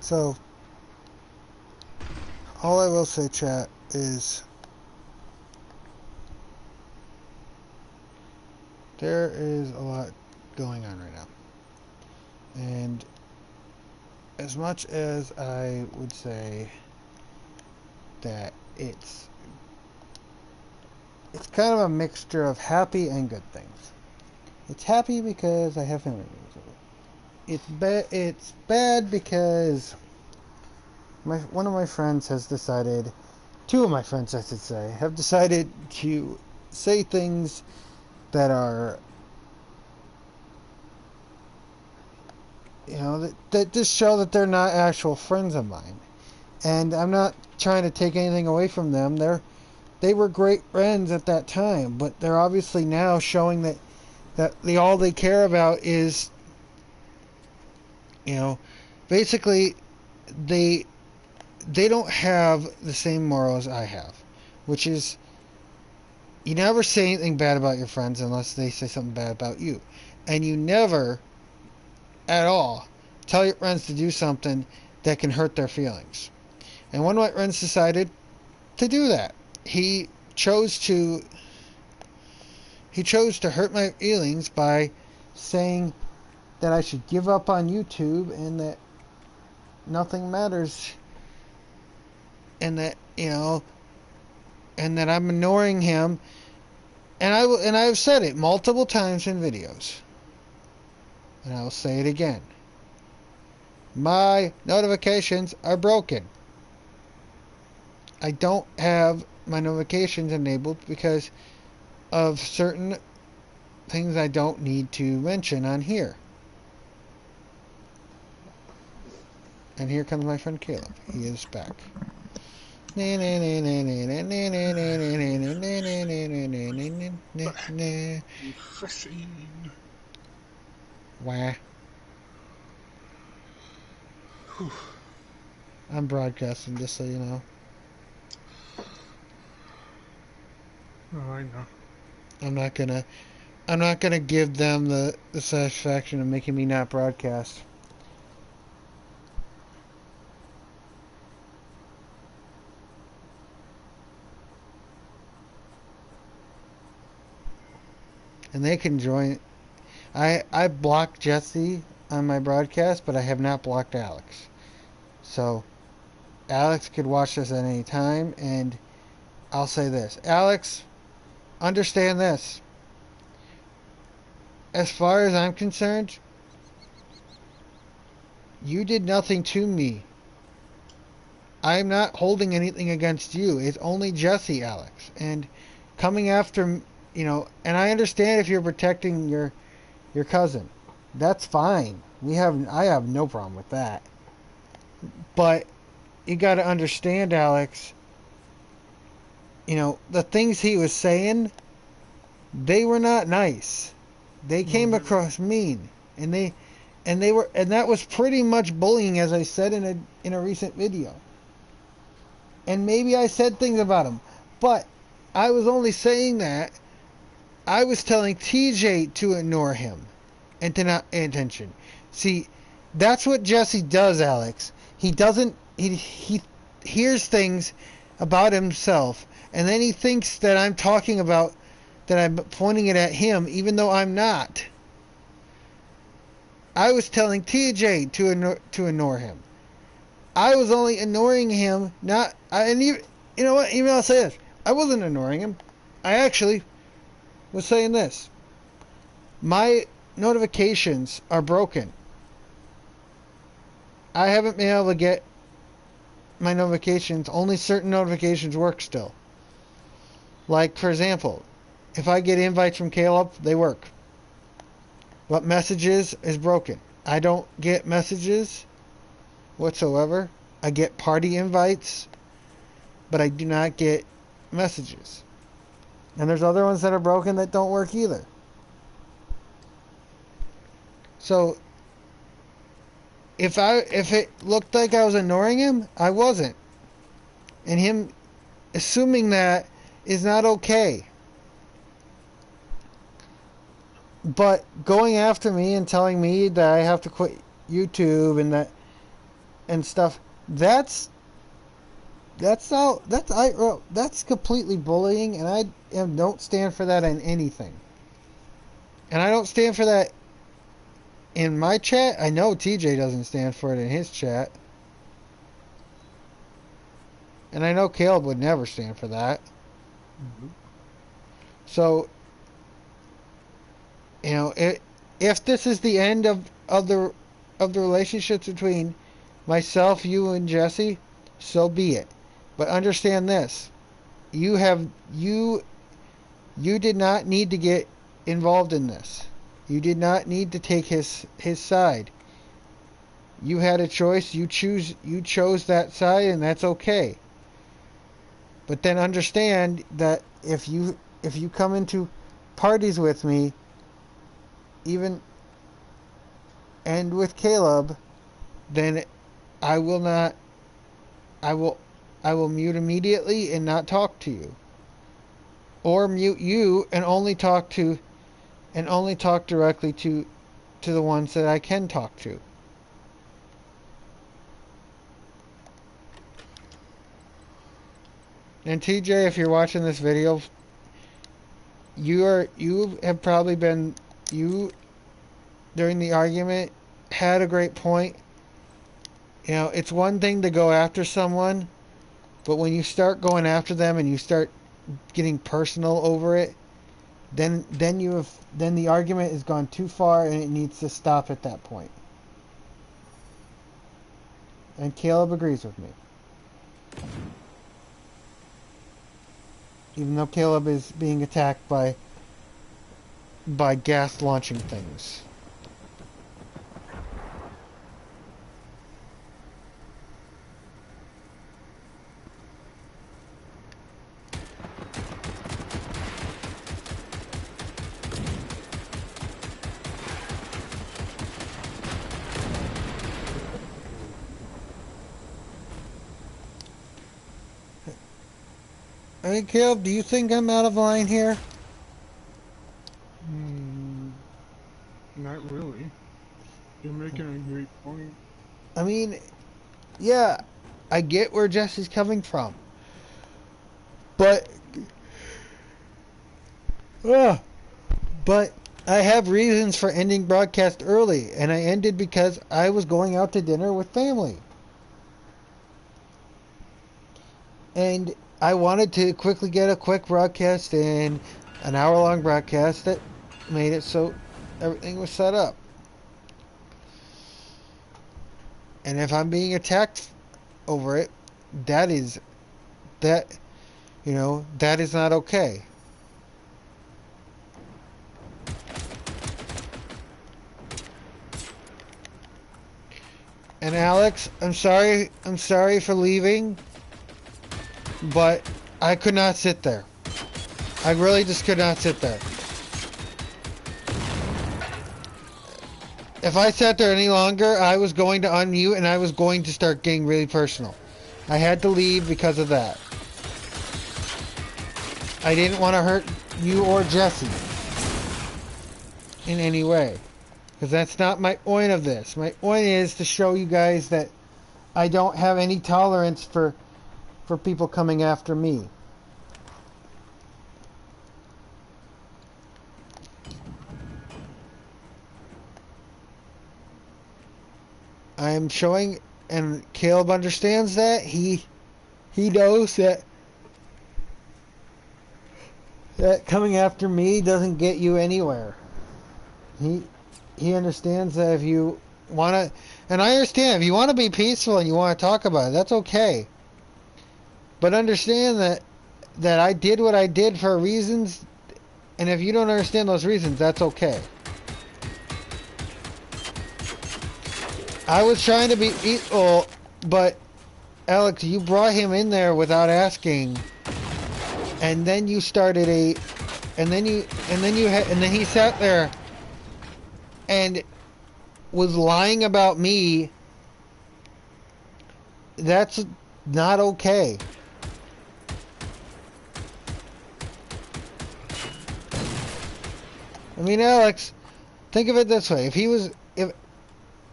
So, all I will say, chat, is there is a lot going on right now. And as much as I would say that it's kind of a mixture of happy and good things. It's happy because I have family members over. It's bad because one of my friends has decided, two of my friends I should say, have decided to say things that are, that just show that they're not actual friends of mine. And I'm not trying to take anything away from them. They were great friends at that time, but they're obviously now showing that all they care about is, basically they don't have the same morals I have, which is you never say anything bad about your friends unless they say something bad about you, and you never at all tell your friends to do something that can hurt their feelings. And one of my friends decided to do that. He chose to hurt my feelings by saying that I should give up on YouTube and that nothing matters, and that and that I'm ignoring him. And I've said it multiple times in videos, and I'll say it again. My notifications are broken. I don't have my notifications enabled because of certain things I don't need to mention on here. And here comes my friend Caleb. He is back. Refreshing. Wah. I'm broadcasting, just so you know. Oh, I know. I'm not gonna give them the satisfaction of making me not broadcast. And they can join. I blocked Jesse on my broadcast, but I have not blocked Alex. So Alex could watch this at any time, and I'll say this. Alex, understand this. As far as I'm concerned, you did nothing to me. I'm not holding anything against you. It's only Jesse, Alex. And coming after, and I understand if you're protecting your cousin. That's fine. I have no problem with that. But you got to understand, Alex, the things he was saying, they were not nice. They came across mean, and that was pretty much bullying, as I said in a recent video. And maybe I said things about him, but I was only saying that I was telling TJ to ignore him and to not pay attention. See, that's what Jesse does, Alex. He hears things about himself, and then he thinks that I'm talking about, that I'm pointing it at him, even though I'm not. I was telling TJ to ignore him. I was only ignoring him, and you know what, even I'll say this. I wasn't ignoring him. I actually was saying this. My notifications are broken. I haven't been able to get my notifications. Only certain notifications work still. Like, for example, if I get invites from Caleb, they work. But messages is broken. I don't get messages whatsoever. I get party invites, but I do not get messages. And there's other ones that are broken that don't work either. So if it looked like I was ignoring him, I wasn't. And him assuming that is not okay. But going after me and telling me that I have to quit YouTube, and stuff. That's completely bullying, and don't stand for that in anything. And I don't stand for that in my chat. I know TJ doesn't stand for it in his chat. And I know Caleb would never stand for that. Mm-hmm. So, if this is the end of the relationships between myself, you, and Jesse, so be it. But understand this: you did not need to get involved in this. You did not need to take his side. You had a choice. You chose that side, and that's okay. But then understand that if you come into parties with me, even and with Caleb, then I will mute immediately and not talk to you. Or mute you and only talk directly to the ones that I can talk to. And TJ, if you're watching this video, you have probably been during the argument had a great point. It's one thing to go after someone, but when you start going after them and you start getting personal over it, then the argument has gone too far and it needs to stop at that point. And Caleb agrees with me. Even though Caleb is being attacked by gas launching things. Hey, Caleb, do you think I'm out of line here? Not really. You're making a great point. I mean, yeah, I get where Jesse's coming from. But I have reasons for ending broadcast early, and I ended because I was going out to dinner with family. And I wanted to quickly get a quick broadcast in, an hour-long broadcast that made it so everything was set up. And if I'm being attacked over it, that is not okay. And Alex, I'm sorry for leaving, but I could not sit there. I really just could not sit there. If I sat there any longer, I was going to unmute and I was going to start getting really personal. I had to leave because of that. I didn't want to hurt you or Jesse in any way. Because that's not my point of this. My point is to show you guys that I don't have any tolerance for people coming after me. I am showing, and Caleb understands that. He knows that coming after me doesn't get you anywhere. He understands that if you want to, and I understand if you want to be peaceful and you want to talk about it, that's okay. But understand that I did what I did for reasons, and if you don't understand those reasons, that's okay. I was trying to be peaceful, but Alex, you brought him in there without asking, and then you started and then he sat there and was lying about me. That's not okay. I mean, Alex, think of it this way. If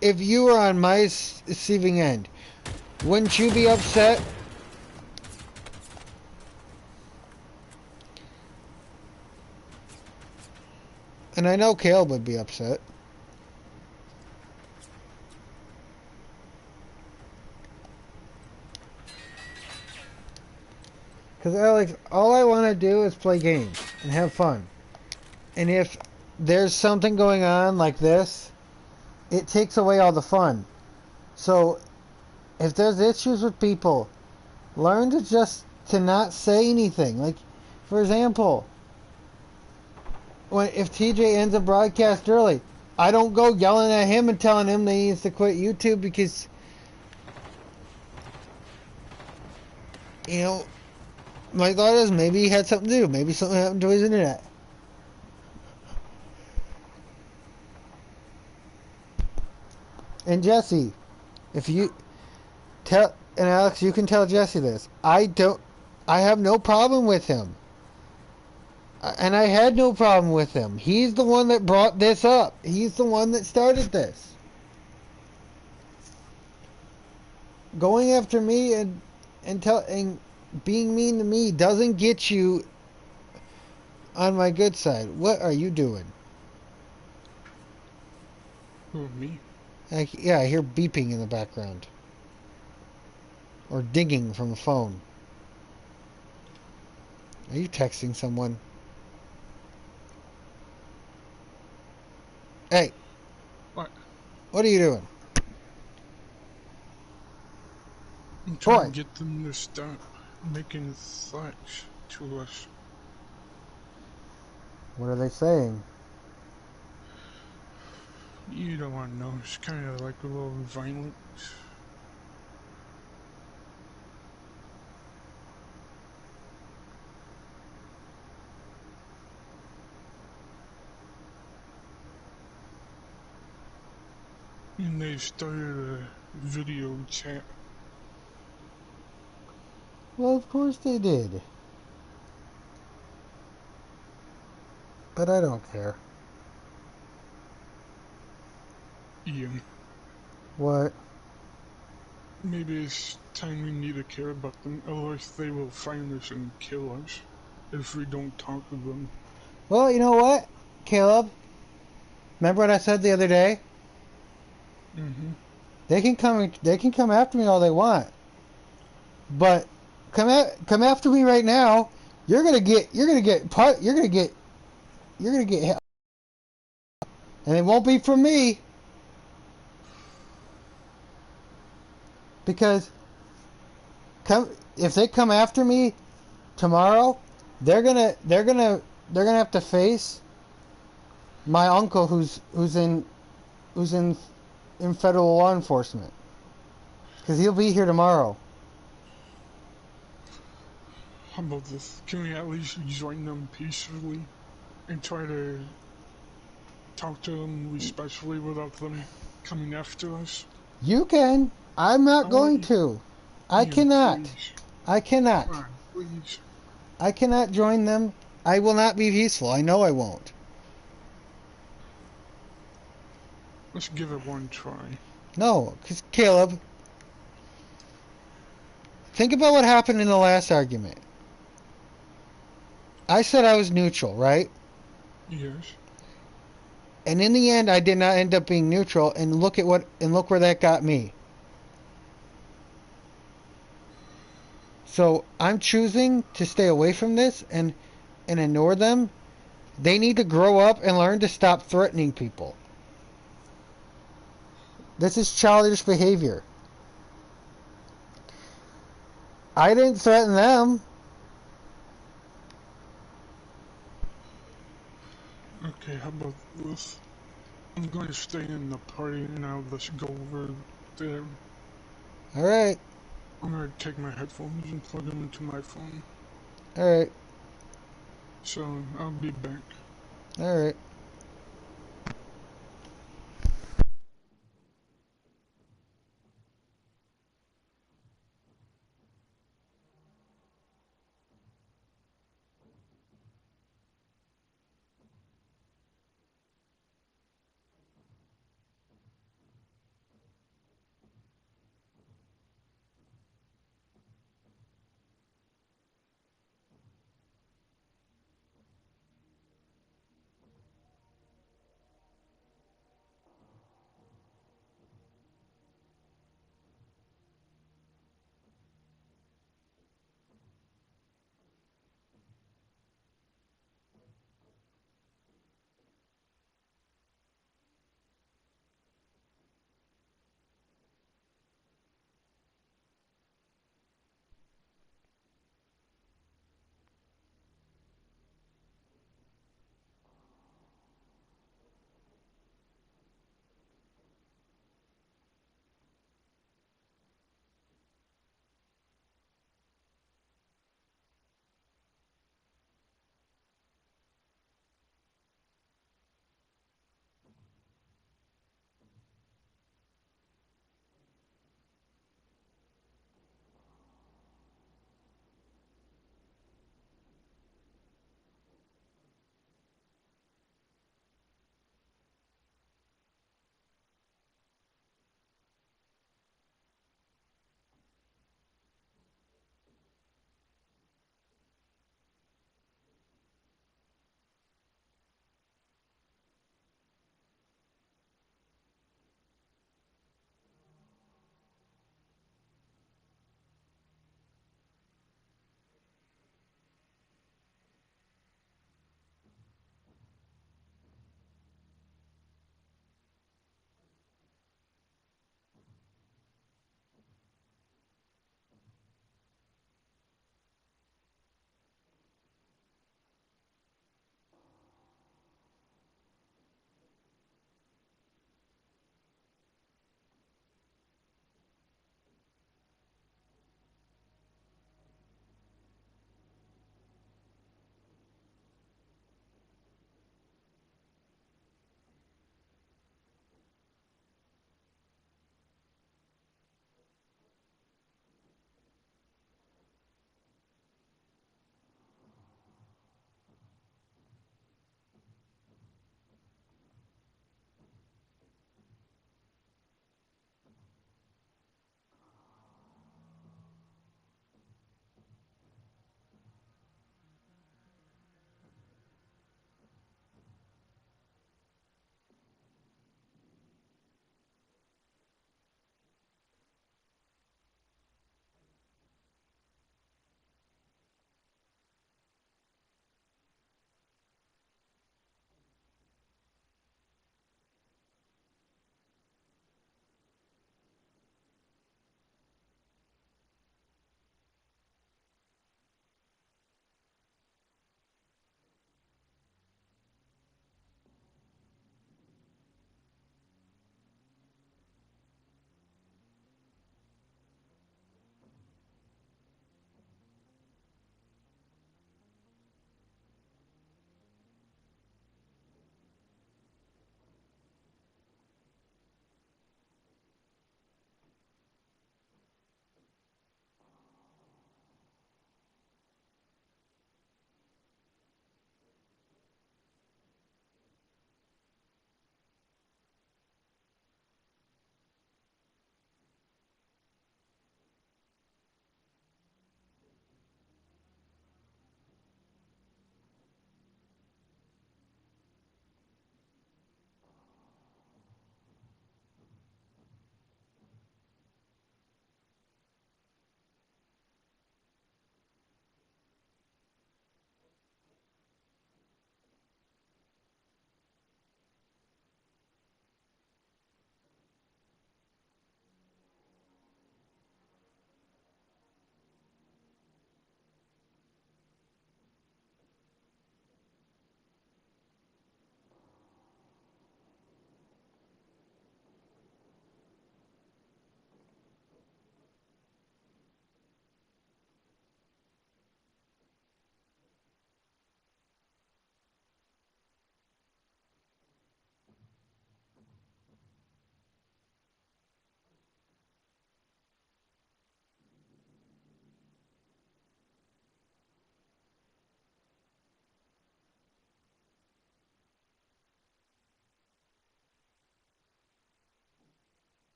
if you were on my receiving end, wouldn't you be upset? And I know Caleb would be upset. Because, Alex, all I want to do is play games and have fun. And if there's something going on like this, it takes away all the fun. So, if there's issues with people, learn to not say anything. Like, for example, if TJ ends a broadcast early, I don't go yelling at him and telling him that he needs to quit YouTube because, you know, my thought is maybe he had something to do. Maybe something happened to his internet. And Jesse, if you tell, and Alex, you can tell Jesse this. I have no problem with him. And I had no problem with him. He's the one that brought this up. He's the one that started this. Going after me and being mean to me doesn't get you on my good side. What are you doing? Who, me? Yeah, I hear beeping in the background. Or dinging from the phone. Are you texting someone? Hey. What? What are you doing? I'm trying Boy. to get them to stop making threats to us. What are they saying? You don't want to know. It's kind of like a little violent. And they started a video chat. Well, of course they did. But I don't care. Ian, What? maybe it's time we need to care about them, otherwise they will find us and kill us if we don't talk to them. Well, you know what, Caleb? Remember what I said the other day? Mm-hmm. They can come after me all they want. But come after me right now. You're gonna get hit. And it won't be from me. Because if they come after me tomorrow, they're gonna have to face my uncle who's in federal law enforcement. Because he'll be here tomorrow. How about this? Can we at least join them peacefully and try to talk to them respectfully without them coming after us? You can. I'm not going to. I Ian, cannot. please. I cannot. Come on, please. I cannot join them. I will not be peaceful. I know I won't. Let's give it one try. No, because Caleb, think about what happened in the last argument. I said I was neutral, right? Yes. And in the end, I did not end up being neutral. And look where that got me. So I'm choosing to stay away from this and ignore them. They need to grow up and learn to stop threatening people. This is childish behavior. I didn't threaten them. Okay, how about this? I'm going to stay in the party and now let's go over there. Alright. I'm going to take my headphones and plug them into my phone. Alright. So, I'll be back. Alright.